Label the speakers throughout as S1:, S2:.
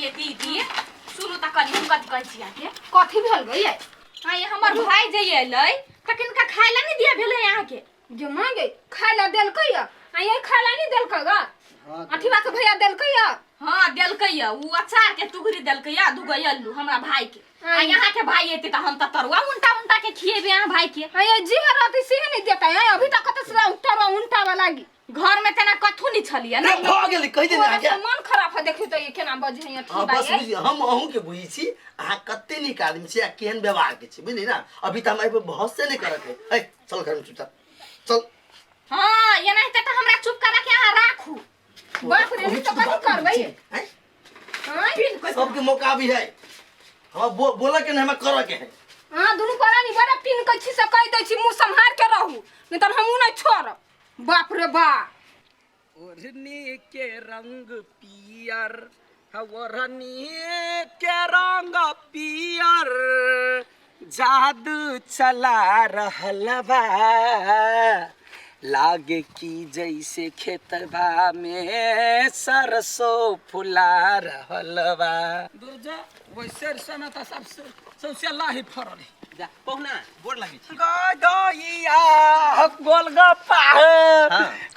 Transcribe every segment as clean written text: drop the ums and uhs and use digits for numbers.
S1: ये दीदी सुनु त कनी हम कथि कहै छियै के कथि भेल गई आइ हमर भाई जे एलै त किनका खाइला नहीं दिया भेलै यहाँ के जे मांगे खाइला देलकै य आइ खाइला नहीं देलकै ग अठिबा के भैया देलकै य हां देलकै य उ अचार के टुकड़ी देलकै य दुगो अल्लू हमरा भाई के आ यहाँ के भाई एते त हम त तरुआ उंटा के खिएबे यहाँ भाई के आइ जी रहते से नहीं देता है अभी तक कत से तरुआ उंटा लागी घर में तना कथु नहीं छलिए ना
S2: भ गेलै कहि दे ना के
S1: मन खराब है देखियो त ये केना बजै अठी
S2: बस हम अहू के बुझी छी आ कत्ते निक आदमी छी आ केहन व्यवहार के छी बुझली ना अभी त हम बहुत से नहीं करत है चल घर में चुपचाप चल
S1: हां ये नहीं त हमरा चुप करा के यहां राखू बाप रे तो कथि करबै हैं हां
S2: सबके मौका भी है हम बोला के नहीं हम कर के है
S1: हां दुनु करा नहीं बड़ा पिन के छी से कह दै छी मुंह संभाल के रहू नहीं त हमहु नहीं छोड़ बाप रे बा
S3: ओढ़नी के रंग पियर ओढ़नी के रंग पियर जादू चला रहल बा लागे की जैसे खेतबा में सरसों फुला रहल बा दुर्जा वैसे सना सबसे लाही फरल
S4: जा पहुना गोड़ लागि छी
S3: गइया गोलगप्पा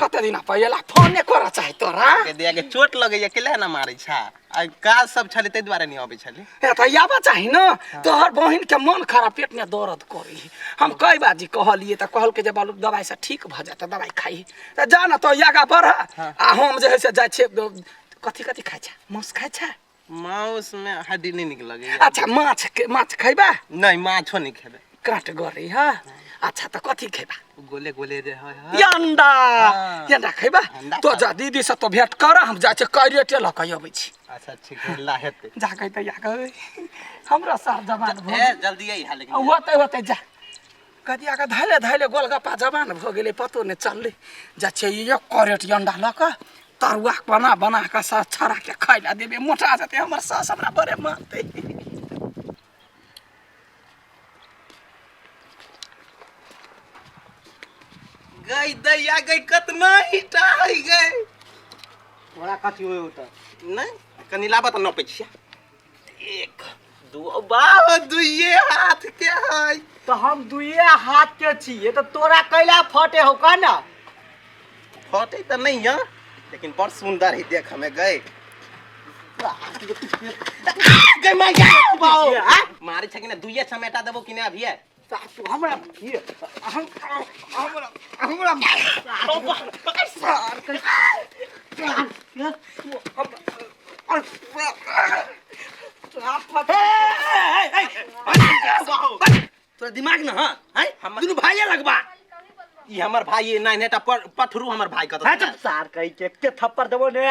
S3: कते दिन पहिला फोन कर चाहे तोरा
S4: के दिया के चोट लगैया केला ना मारै छा आ काज सब छले तै द्वारा नहीं आबै छले
S3: ए त याबा चाहि न तोहर बहिन के मन खराब पेट में दर्द करी हम कई बाजी कहलिए त कहल के जे बालू दवाई से ठीक भ जात दवाई खाई त जा न तो यागा पर आ हम जे है से जाय छे कथि खाइ छ मांस खाइ छ
S4: मांस में हड्डी नहीं निक लगैया
S3: अच्छा माछ खैबा
S4: नहीं माछो नहीं खेबे
S3: काट गरी ह अच्छा त कथि खैबा
S4: गोले गोले रे है
S3: अंडा खैबा तो जा दीदी से तो भेंट कर हम जा छे कैरेटे ल कहि अबै छी
S4: अच्छा ठीक है ला हेते
S3: जा कहि त या गई हमरा सार जवान भ
S4: ए जल्दी आई हां लेकिन
S3: होते जा कदिया का धैले गोलगप्पा जवान भ गेले पतो ने चलले जा छे ये कैरेट अंडा ल क तरुआ बना का सा छरा के खाइला देबे मोटा जते हमर सास हमरा बरे मारते
S4: गई दैया गई कतना हिटाई गई
S3: बड़ा कथि होय उत
S4: नहीं कनी लाबा त नपै छिया एक दो बाह दुइये हाथ के है
S3: तो हम दुइये हाथ के छिए तो तोरा कैला फटे हो का ना
S4: फटे त नहीं है लेकिन बड़ सुंदर है देख हमें गए गई मैं क्या बाओ मारे छ कि ना दुइये समेटा देबो कि ना अभी है
S3: तू हमरा ये हमरा सार
S2: तोरा दिमाग न है दुनु भाई लगबा
S4: ई हमर भाई नहीं नेटा पथरू हमर भाई का
S3: तो सार कहि के थप्पड़ देबो ने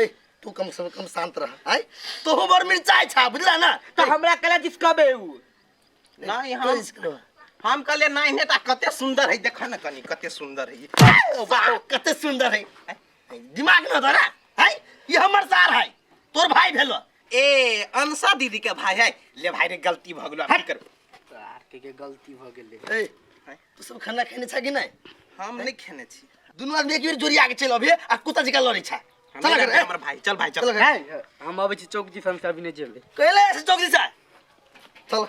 S2: ए तू कम से कम शांत रह है तो हमर मिर्चाई छा बुझला ना
S3: तो हमरा कला जिसकबे उ
S4: नहीं हम कहले नहीं नेटा कते सुंदर है देख न कनी कते सुंदर है
S2: वाह कते सुंदर है दिमाग न धरा है ये हमर सार है तोर भाई भेलो
S4: ए अनसा दीदी के भाई है ले भाई रे गलती भ गेलो की कर
S3: सार के गलती भ गेले
S2: ए तू सब खाना खाने छ कि नहीं
S4: हम नहीं खेने छी
S2: दुनु आदमी एक बेर जोरिया के चल अबे आ कुत्ता जिका लड़ी छ
S4: चल कर हमर भाई चल भाई चल
S3: हम आबै छी चौक जी फन साहब ने जेबे
S2: कहले से चौक जी छ चल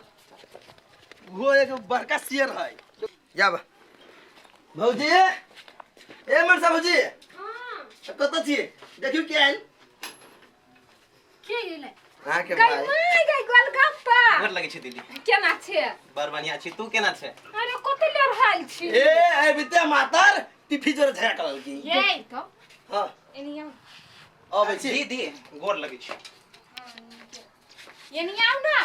S2: वो एक बड़का शेर है जा बा भौजी ए मनसा भौजी हां कत छी देखियो के आइल
S1: के गेले
S2: हां के भाई
S1: गई गोलगप्पा
S4: गोर लगे छी दीदी
S1: केना छे
S4: बर बढ़िया छी तू केना छे
S1: अरे कते लेर हाल छी
S2: ए विद्या मातर पिफी जोर झया करल की
S1: ये तो
S2: हां
S1: एनिया
S2: अबे छी
S4: दीदी गोर लगे छी
S1: एनिया ना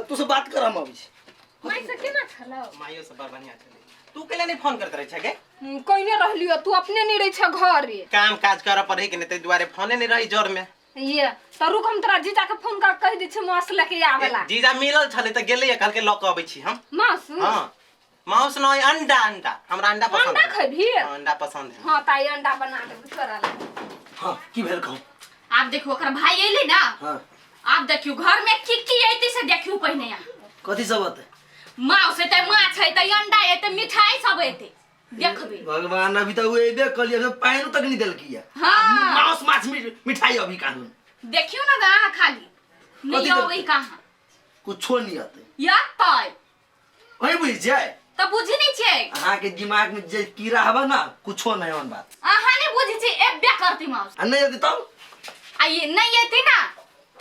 S2: तू से बात कर हम अभी
S1: माई से केना छलो
S4: माइयो से बर बढ़िया छले तू केले नहीं फोन करत रहे छ के
S1: कइने रहलियो तू अपने नहीं रही छ घर रे
S4: काम काज कर पड़े कि नहीं ते दुआरे फोने नहीं रही जोर में
S1: ये त रुक हम तोरा जीजा के फोन कर कह दै छ मास लेके आवेला
S4: जीजा मिलल छले त गेले कल के ल के आबै छी हम
S1: मास
S4: हां मांस नहीं अंडा हमरा अंडा पसंद
S1: अंडा खैभी
S4: अंडा पसंद है
S1: हां ताई अंडा बना दे तोरा ले
S2: हां की भेल कहू
S1: आप देखो ओकर भाई एले ना
S2: हां
S1: आप देखियो घर में की आइते से देखियो पहिने या
S2: कथि सब होते
S1: मां से त माछ है त अंडा है त मिठाई सब हेते देखबे
S2: भगवान अभी तो एबे कलिया से पानी तक नहीं देल किया
S1: हां
S2: मांस माछ मिठाई अभी कानून
S1: देखियो ना गा खाली नहीं होई कहां
S2: कुछो नहीं आते
S1: या तय
S2: वही बुझ जाए
S1: त बुझी नहीं छे
S2: अहाँ के दिमाग में जे कीड़ा हवा ना कुछो नहीं होन बात
S1: अहाँ नहीं बुझी छे एबे करती मौस
S2: आ नहीं आती तब
S1: आ ये नहीं आती ना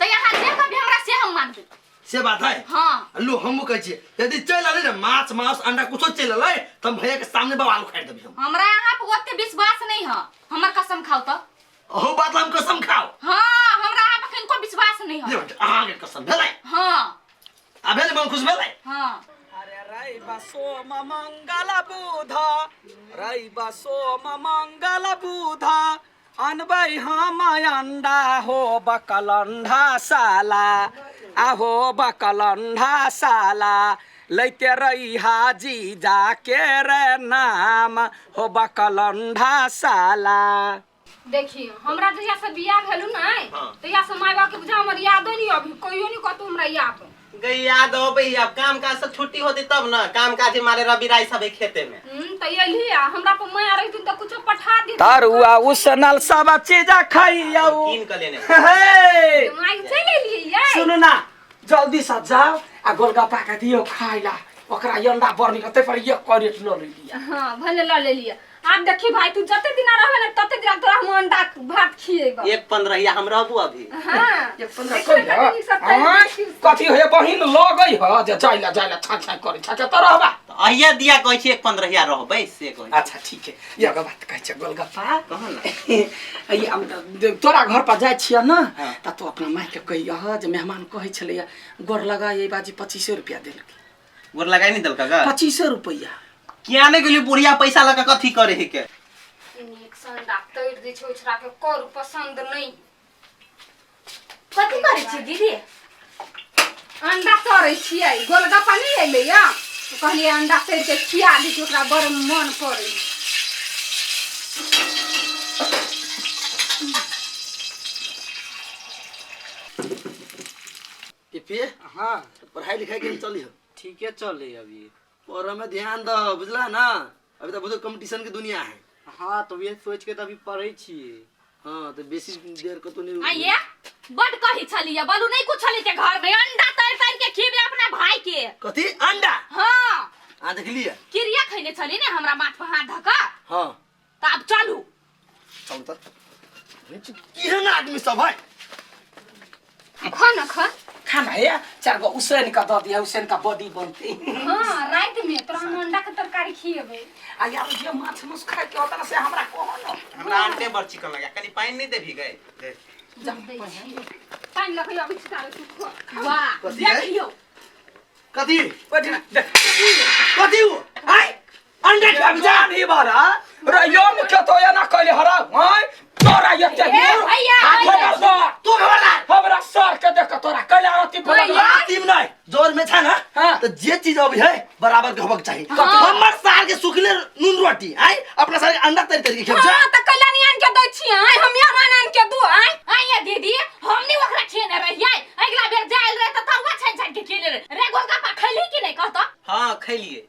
S1: तो यहाँ जे कभी हमरा से हम मान दे
S2: से बात है
S1: हां
S2: लो हम कह छी यदि चल आले ना माछ मांस अंडा कुछो चल आले त हम भैया के सामने बवाल उखाड़ देबी हम
S1: हमरा यहाँ पे ओते विश्वास नहीं है हमर कसम खाओ तो
S2: ओहो बात हम कसम खाओ
S1: हां हमरा यहाँ पे किनको विश्वास नहीं है
S2: ले अहाँ के कसम भेलै
S1: हां
S2: आ भेलै मन खुश भेलै
S1: हां
S3: अरे रई सोम मंगल बुध रई सोम मंगल बुध अनबै हम अंडा हो बकलंढा साला आहो बकलंढा साला लैते रही हाजी जाके रे नाम हो बकलंढा साला
S1: देखिए हमरा जहिया से बियाह भेलु नहीं तहिया से माय बाप के बुझा हमर याद नहीं अभी कोइयो नहीं कहतो हमरा याद
S4: गई याद हो भई अब काम काज से छुट्टी होती तब ना काम काज मारे रवि राय सब खेते में
S1: त यही हमरा पर मैं रही त कुछ पठा दी
S3: तरुआ उसनल सब चीज खाइयो
S4: कीन के लेने
S3: हे
S1: माय चले लिए ये
S3: सुन ना जल्दी से जाओ आ गोलगप्पा के दियो खाइला ओकरा अंडा बर्नी कते पर ये करेट ल लिया
S1: हां भले ल ले लिया आप देखी भाई तू जते दिन रहबे ना तते दिन तोरा हम अंडा भात खिएबा
S4: 1-15 हम रहबू अभी
S1: हां
S3: 1-15 कथी होय बहिन लगई ह जे जाइला छा छा करे छा त रहबा
S4: अहिया दिया कहै छी 1-15 रहबै से कहै
S3: अच्छा ठीक है ये बात कहै छ गोलगप्पा कह ना ये हम तोरा घर पर जाय छिय ना त तू अपना माई के कहिया जे मेहमान कहै छले गोर लगाई बाजी 2500 रुपया देलक
S4: गोर लगाई नहीं दलका का
S3: 2500 रुपया
S4: किया नहीं गेली बुढ़िया पैसा लगा कथी करे है के
S1: एक संडा तोड़ दे छोछरा के कर पसंद नहीं कथी करे छी दीदी अंडा तोड़ै छियै गोलगप्पा नहीं एले या तो कहलिए अंडा तोड़ के खिया दी ओकरा बड़ मन पड़े
S2: पीपी
S3: हां
S2: पढ़ाई लिखाई के चली हो
S4: ठीक है चले अभी
S2: और हमें ध्यान दो बुझला ना अभी तो बहुत कंपटीशन की दुनिया है
S4: हां तो ये सोच के तभी पढ़ै छी
S2: हां तो बेसी देर को तो नहीं
S1: आइए बड कही छलिए बोलू नहीं कुछ छली के घर में अंडा तोड़ के खिबे अपना भाई के
S2: कथी अंडा
S1: हां
S2: आ देख लिया
S1: क्रिया खइने छली ने हमरा माथ पर हाथ धका
S2: हां
S1: त अब चलू
S2: चल त केहन आदमी सब है
S1: खाना खा
S3: खाना है चार गो उसन का द दिया उसन का बॉडी बनते
S1: हां रात में तोरा हम अंडा के तरकारी खिएबे
S3: आ यार जे माछ मुस खाए के होता से हमरा कोन
S4: हमरा अंडे बर चिकन लगा कनी पानी नहीं दे भी गए
S1: पानी लखियो अभी चिकारे तू वाह
S2: कथी है?
S1: देखियो
S2: कथी
S3: कथी
S2: हो आई
S3: अंडे के जान ही बारा रे यो मुख्य तो या ना कहले हरा हाय तोरा ये के
S1: भैया, भैया।
S2: तू भला
S3: हमरा सर के देख तोरा कहले आती
S1: भैया।
S2: टीम नहीं जोर में था ना
S3: हाँ।
S2: तो जे चीज अभी है बराबर के होबक चाहिए हमर सार के सुखले नून रोटी आई अपना सार के अंडा तरी तरी के खेब जा
S1: हां त कल्याणी आन के दै छी आई हम यहाँ आन के दू आई ये दीदी हमनी ओकरा खेने रहिए अगला बेर जाइल रहे त तरुआ छन छन के खेले रे गोलगप्पा खैली कि नहीं कहत
S4: हां खैलिए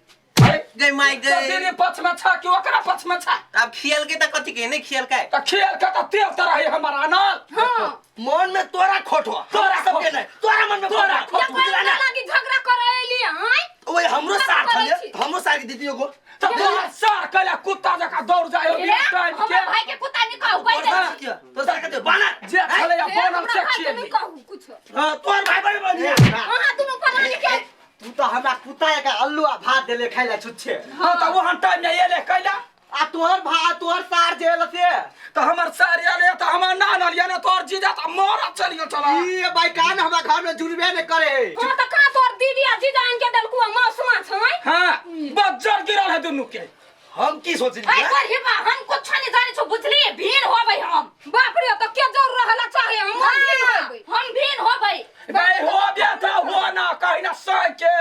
S4: गई माई गई
S3: तेरे पछ में छा कि ओकरा पछ में छा
S4: अब खेल के त कथी के नहीं खेल के
S3: त खेल के त तेल तरह है हमारा ना
S1: हां
S2: मन में तोरा खोट हो
S3: तोरा
S2: सब
S3: खोट।
S2: के नहीं तोरा मन में
S3: तोरा
S2: खोट
S3: खोट।
S2: बुझला ना
S1: लागी झगड़ा करैली आई
S2: ओए हमरो सार
S1: करै
S2: छले
S1: छी।
S2: हमरो सार के दीदी एगो
S3: त तोरा सर कहले कुत्ता जका दौड़ जाए
S1: रे हमरा भाई के कुत्ता नहीं कहू बैठ
S2: तो सार के बाना
S3: जे छले या बनल से
S1: नहीं
S3: खेल
S1: कहू कुछ
S2: हां तोर भाई बड़े बढ़िया
S1: हां दुनु पलानी के
S4: तू तो हमरा कुत्ता का अल्लू आ भात देले खाइला छुच्छे
S3: हां त वहां टाइम में एले कहला
S4: आ तोहर भात तोहर सार जेल से
S3: त हमर सर एले त हमर ना नलिया ने तोर जीजा त मोरा चलियो चला
S4: ई भाई कान हमरा घर में जुड़बे नहीं करे
S1: हां त का तोर दीदी आ जीजा आन के दलकुआ मौसमा छै
S3: हां बज्जर गिरल है दुनु के
S2: हम की सोच
S1: आई
S2: लिए
S1: पर हेबा हम कुछ नहीं जाने छो बुझली भीड़ होबै हम बाप रे त के जोर रहला चाहे हम भीड़ होबै हम भीड़ होबै
S3: भाई हो गया था हो ना कहीं ना सह के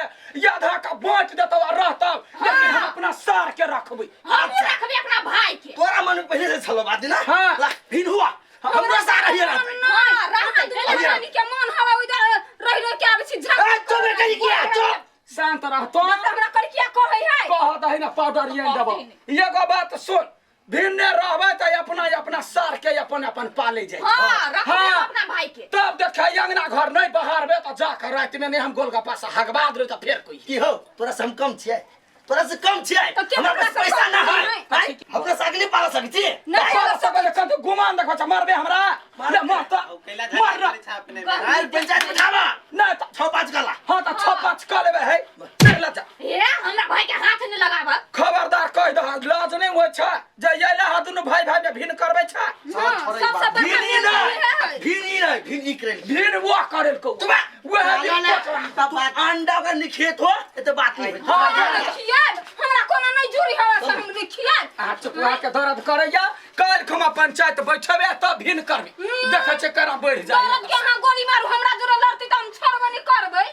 S3: यादव का बांट देता रहता लेकिन हम अपना सार के रखबे
S1: हम रखबे अपना भाई के
S2: तोरा मन में पहले से छलो बात ना
S3: हाँ।
S2: ला फिर हुआ हमरो सार हिया रहता
S1: हां रहत देले के मन हवा उधर रह रह के आबै छी झगड़ा
S2: ए तो बे करी किया तो
S3: शांत रह तो
S1: हमरा कर किया कहै है
S3: कह दही ना पाउडर ये देबो एगो बात सुन भिन्ने रहबै त अपना सार के अपन पाले जाय
S1: हां रखबे अपना भाई के
S3: तब देखै अंगना घर नहीं बहारबे त जाकर रात में नहीं हम गोलगप्पा से हगबा देबै त फेर कोई
S2: की हो तोरा से हम कम छियै तोरा से कम छियै
S1: तो क्या
S2: हमरा पास
S1: हमरा से
S2: पैसा
S1: कम
S2: ना है
S1: नहीं?
S2: भाई हमरा से अगली पाला सकै छी
S1: नहीं
S3: पाल सकले कत गुमान देखो छ मारबे हमरा मार मत
S4: कैला
S3: मार
S4: झाड़ी छा अपने
S2: आज पंचायत बिठावा
S3: नहीं त
S2: 6-5 गला
S3: हां त 6-5 क लेबे है चल जा
S1: ए हमरा भाई के हाथ नहीं लगाब
S3: खबरदार कह दह लाज नहीं होय छ जे येला हा दुनु भाई भाई में भिन करबै छ
S1: सबसे
S2: भिनी नहीं भिनी करे
S3: भिन वो करेल को
S2: तुम
S3: वह
S2: अंडा का निखेत हो ये तो बात नहीं
S1: हमरा कोनो नहीं जुड़ी हवा सब हम लिखिया
S3: आ चुपला के दर्द करैया काल खमा पंचायत बैठबे त भिन करबी देखे छ करा बढ़ जाय
S1: दर्द के हां गोली मारू हमरा जुड़ा लड़ती त हम छोड़बे नहीं करबै